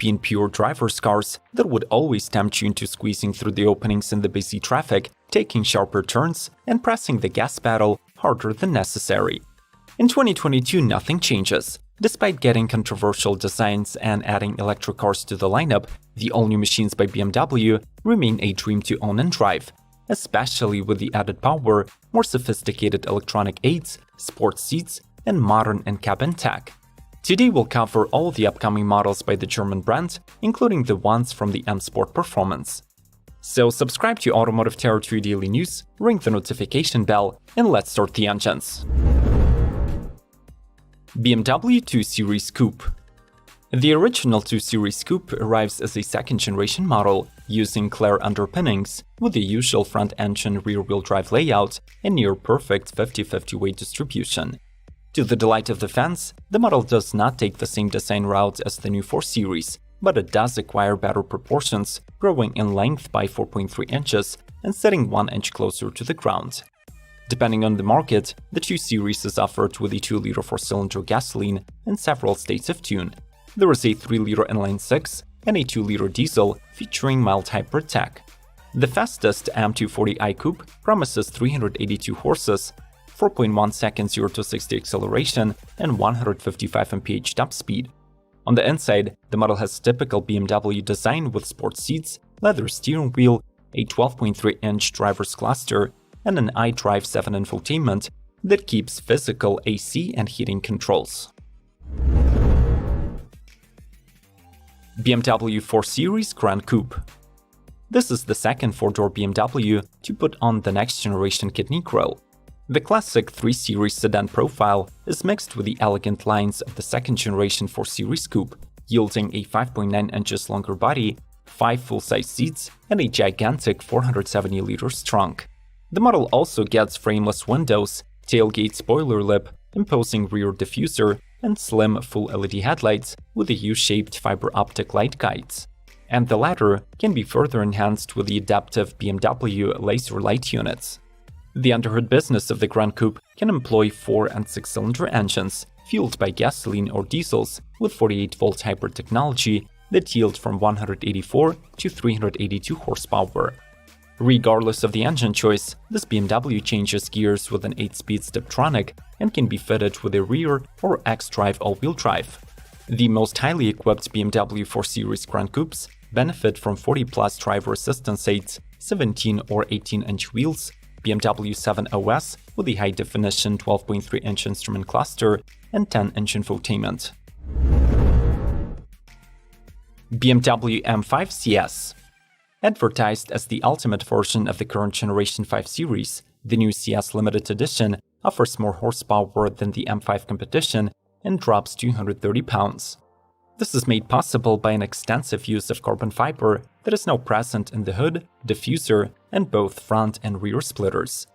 European pure driver's cars that would always tempt you into squeezing through the openings in the busy traffic, taking sharper turns, and pressing the gas pedal harder than necessary. In 2022, nothing changes. Despite getting controversial designs and adding electric cars to the lineup, the all-new machines by BMW remain a dream to own and drive, especially with the added power, more sophisticated electronic aids, sports seats, and modern in-cabin tech. Today we'll cover all the upcoming models by the German brand, including the ones from the M Sport Performance. So subscribe to Automotive Territory Daily News, ring the notification bell, and let's start the engines. BMW 2 Series Coupe. The original 2 Series Coupe arrives as a second-generation model, using Clair underpinnings, with the usual front-engine rear-wheel drive layout and near-perfect 50-50 weight distribution. To the delight of the fans, the model does not take the same design route as the new 4 Series, but it does acquire better proportions, growing in length by 4.3 inches and sitting 1 inch closer to the ground. Depending on the market, the 2 Series is offered with a 2-liter 4-cylinder gasoline in several states of tune. There is a 3-liter inline-6 and a 2-liter diesel featuring mild hybrid tech. The fastest M240i Coupe promises 382 horses, 4.1 seconds 0 to 60 acceleration, and 155 mph top speed. On the inside, the model has typical BMW design with sports seats, leather steering wheel, a 12.3-inch driver's cluster, and an iDrive 7 infotainment that keeps physical AC and heating controls. BMW 4 Series Grand Coupe. This is the second 4-door BMW to put on the next-generation kidney grille. The classic 3 Series sedan profile is mixed with the elegant lines of the second-generation 4 Series Coupe, yielding a 5.9 inches longer body, 5 full-size seats, and a gigantic 470-liter trunk. The model also gets frameless windows, tailgate spoiler lip, imposing rear diffuser, and slim full LED headlights with the U-shaped fiber optic light guides. And the latter can be further enhanced with the adaptive BMW laser light units. The underhood business of the Grand Coupe can employ 4- and 6-cylinder engines, fueled by gasoline or diesels with 48-volt hybrid technology that yield from 184 to 382 horsepower. Regardless of the engine choice, this BMW changes gears with an 8-speed Steptronic and can be fitted with a rear or X-Drive all-wheel drive. The most highly equipped BMW 4 Series Grand Coupes benefit from 40+ driver assistance aids, 17 or 18-inch wheels, BMW 7 OS with a high-definition 12.3-inch instrument cluster, and 10-inch infotainment. BMW M5 CS. Advertised as the ultimate version of the current generation 5 Series, the new CS Limited Edition offers more horsepower than the M5 competition and drops 230 pounds. This is made possible by an extensive use of carbon fiber that is now present in the hood, diffuser, and both front and rear splitters.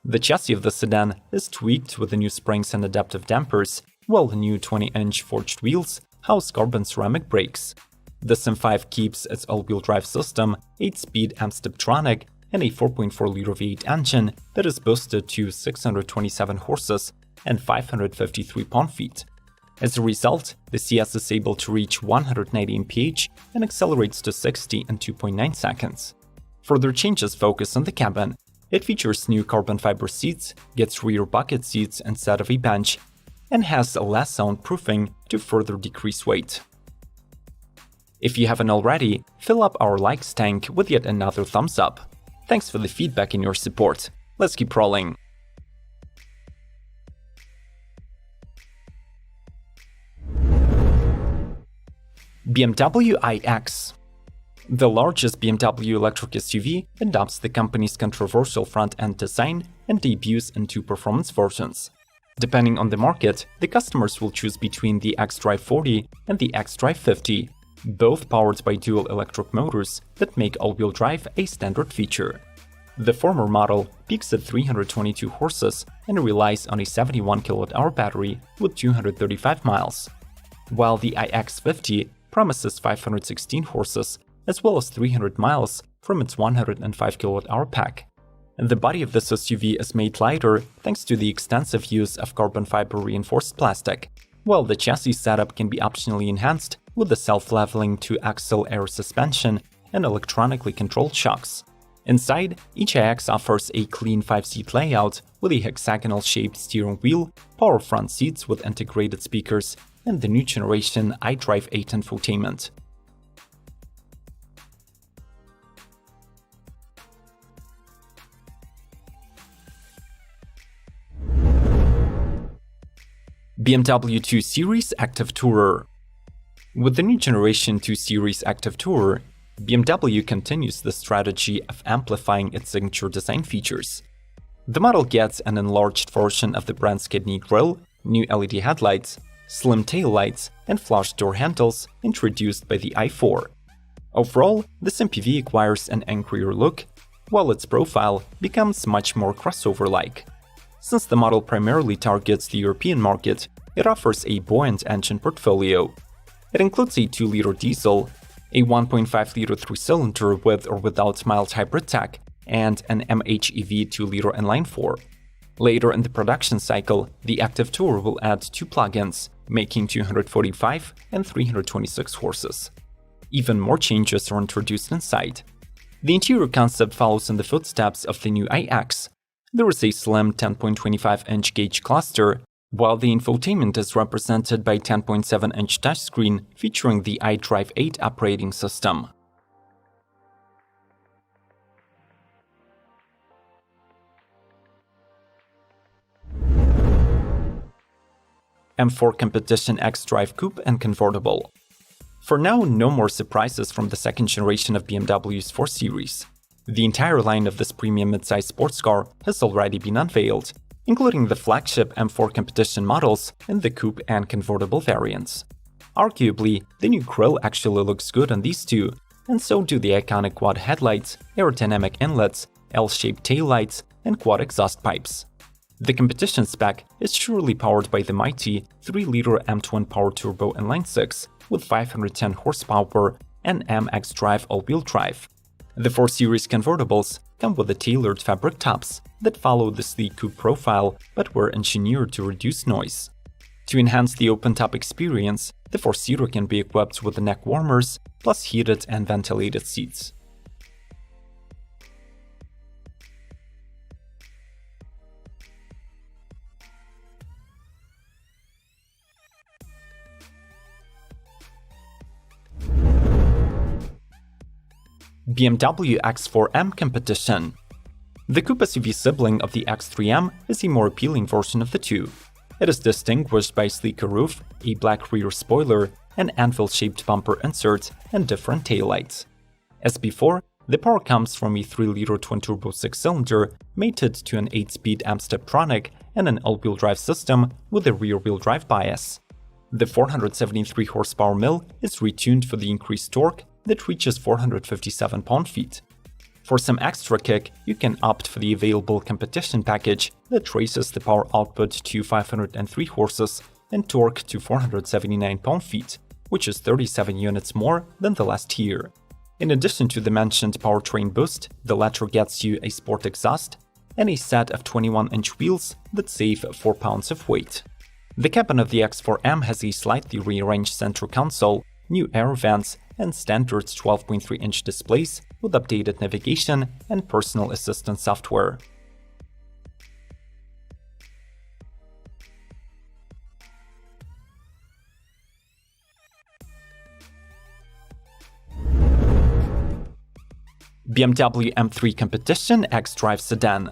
The chassis of the sedan is tweaked with the new springs and adaptive dampers, while the new 20-inch forged wheels house carbon ceramic brakes. The M5 keeps its all-wheel drive system, 8-speed M Steptronic, and a 4.4-liter V8 engine that is boosted to 627 horses and 553 pound-feet. As a result, the CS is able to reach 190 mph and accelerates to 60 in 2.9 seconds. Further changes focus on the cabin. It features new carbon fiber seats, gets rear bucket seats instead of a bench, and has less soundproofing to further decrease weight. If you haven't already, fill up our likes tank with yet another thumbs up. Thanks for the feedback and your support. Let's keep rolling. BMW iX. The largest BMW electric SUV adopts the company's controversial front-end design and debuts in 2 performance versions. Depending on the market, the customers will choose between the xDrive 40 and the xDrive 50, both powered by dual electric motors that make all-wheel drive a standard feature. The former model peaks at 322 horses and relies on a 71 kWh battery with 235 miles, while the iX50 promises 516 horses as well as 300 miles from its 105 kWh pack. The body of this SUV is made lighter thanks to the extensive use of carbon fiber reinforced plastic, while the chassis setup can be optionally enhanced with a self-leveling 2-axle air suspension and electronically controlled shocks. Inside, each iX offers a clean 5-seat layout with a hexagonal-shaped steering wheel, power front seats with integrated speakers, and the new generation iDrive 8 infotainment. BMW 2 Series Active Tourer. With the new generation 2 Series Active Tourer, BMW continues the strategy of amplifying its signature design features. The model gets an enlarged version of the brand's kidney grille, new LED headlights, slim taillights, and flush door handles introduced by the i4. Overall, this MPV acquires an angrier look, while its profile becomes much more crossover-like. Since the model primarily targets the European market, it offers a buoyant engine portfolio. It includes a 2-liter diesel, a 1.5-liter 3-cylinder with or without mild hybrid tech, and an MHEV 2-liter inline-4. Later in the production cycle, the Active Tourer will add 2 plug-ins, making 245 and 326 horses. Even more changes are introduced inside. The interior concept follows in the footsteps of the new iX. There is a slim 10.25-inch gauge cluster, while the infotainment is represented by 10.7-inch touchscreen featuring the iDrive 8 operating system. M4 Competition xDrive Coupe and Convertible. For now, no more surprises from the second generation of BMW's 4 Series. The entire line of this premium midsize sports car has already been unveiled, including the flagship M4 Competition models in the coupe and convertible variants. Arguably, the new grille actually looks good on these two, and so do the iconic quad headlights, aerodynamic inlets, L-shaped taillights, and quad exhaust pipes. The competition spec is surely powered by the mighty 3-liter M twin power turbo inline-6 with 510 horsepower and M xDrive all-wheel drive. The 4 Series convertibles come with the tailored fabric tops that follow the sleek coupe profile but were engineered to reduce noise. To enhance the open-top experience, the 4-seater can be equipped with neck warmers plus heated and ventilated seats. BMW X4M Competition. The coupe SUV sibling of the X3M is a more appealing version of the two. It is distinguished by a sleeker roof, a black rear spoiler, an anvil-shaped bumper insert, and different taillights. As before, the power comes from a 3-liter twin-turbo 6-cylinder mated to an 8-speed M-Steptronic and an all-wheel drive system with a rear-wheel drive bias. The 473 horsepower mill is retuned for the increased torque that reaches 457 pound-feet. For some extra kick, you can opt for the available competition package that raises the power output to 503 horses and torque to 479 pound-feet, which is 37 units more than the last year. In addition to the mentioned powertrain boost, the latter gets you a sport exhaust and a set of 21-inch wheels that save 4 pounds of weight. The cabin of the X4M has a slightly rearranged center console, new air vents, and standard 12.3-inch displays with updated navigation and personal assistant software. BMW M3 Competition xDrive Sedan.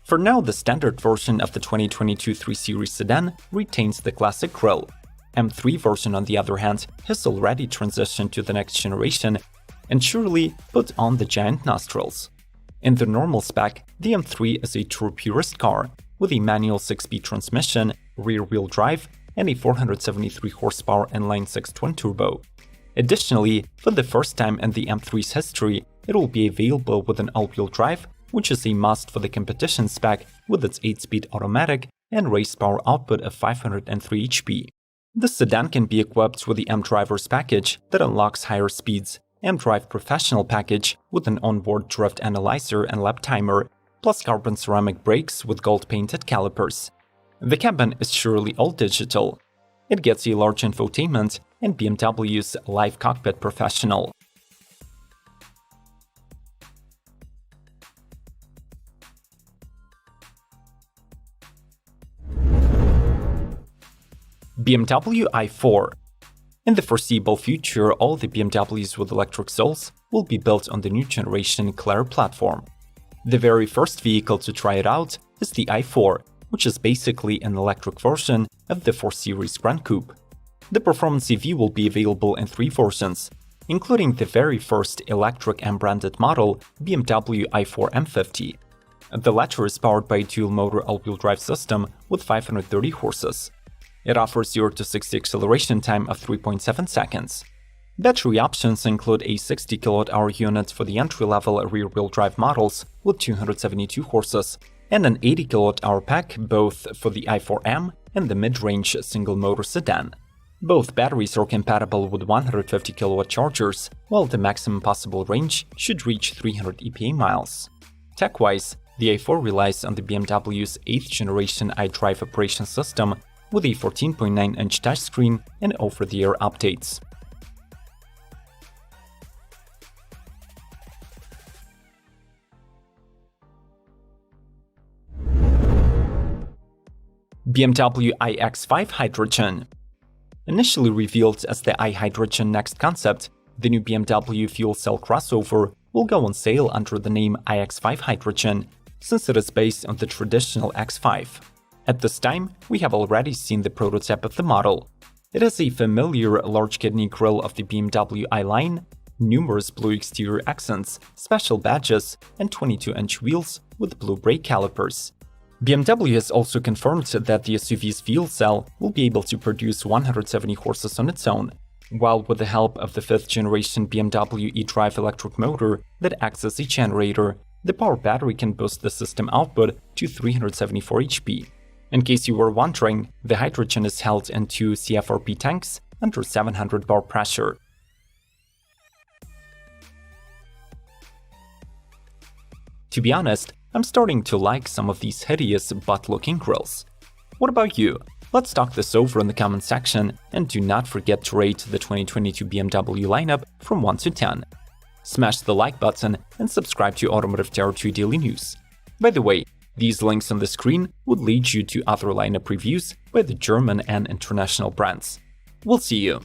For now, the standard version of the 2022 3 Series sedan retains the classic grille. M3 version, on the other hand, has already transitioned to the next generation and surely put on the giant nostrils. In the normal spec, the M3 is a true purist car, with a manual 6-speed transmission, rear-wheel drive, and a 473 horsepower inline-6 twin-turbo. Additionally, for the first time in the M3's history, it will be available with an all-wheel drive, which is a must for the competition spec with its 8-speed automatic and race power output of 503 HP. This sedan can be equipped with the mDrivers package that unlocks higher speeds, mDrive Professional package with an onboard drift analyzer and lap timer, plus carbon ceramic brakes with gold-painted calipers. The cabin is surely all digital. It gets a large infotainment and BMW's Live Cockpit Professional. BMW i4. In the foreseeable future, all the BMWs with electric soles will be built on the new generation Claire platform. The very first vehicle to try it out is the i4, which is basically an electric version of the 4 Series Grand Coupe. The Performance EV will be available in 3 versions, including the very first electric M-branded model, BMW i4 M50. The latter is powered by a dual-motor all-wheel drive system with 530 horses. It offers 0 to 60 acceleration time of 3.7 seconds. Battery options include a 60 kWh unit for the entry-level rear-wheel drive models with 272 horses, and an 80 kWh pack both for the i4M and the mid-range single-motor sedan. Both batteries are compatible with 150 kW chargers, while the maximum possible range should reach 300 EPA miles. Tech-wise, the i4 relies on the BMW's 8th generation iDrive operation system with a 14.9-inch touchscreen and over-the-air updates. BMW iX5 Hydrogen. Initially revealed as the iHydrogen Next concept, the new BMW fuel cell crossover will go on sale under the name iX5 Hydrogen, since it is based on the traditional X5. At this time, we have already seen the prototype of the model. It has a familiar large kidney grille of the BMW i line, numerous blue exterior accents, special badges, and 22-inch wheels with blue brake calipers. BMW has also confirmed that the SUV's fuel cell will be able to produce 170 horses on its own, while with the help of the 5th generation BMW eDrive electric motor that acts as a generator, the power battery can boost the system output to 374 HP. In case you were wondering, the hydrogen is held in 2 CFRP tanks under 700 bar pressure. To be honest, I'm starting to like some of these hideous butt-looking grills. What about you? Let's talk this over in the comment section, and do not forget to rate the 2022 BMW lineup from 1 to 10. Smash the like button and subscribe to Automotive Territory Daily News. By the way, these links on the screen would lead you to other lineup reviews by the German and international brands. We'll see you!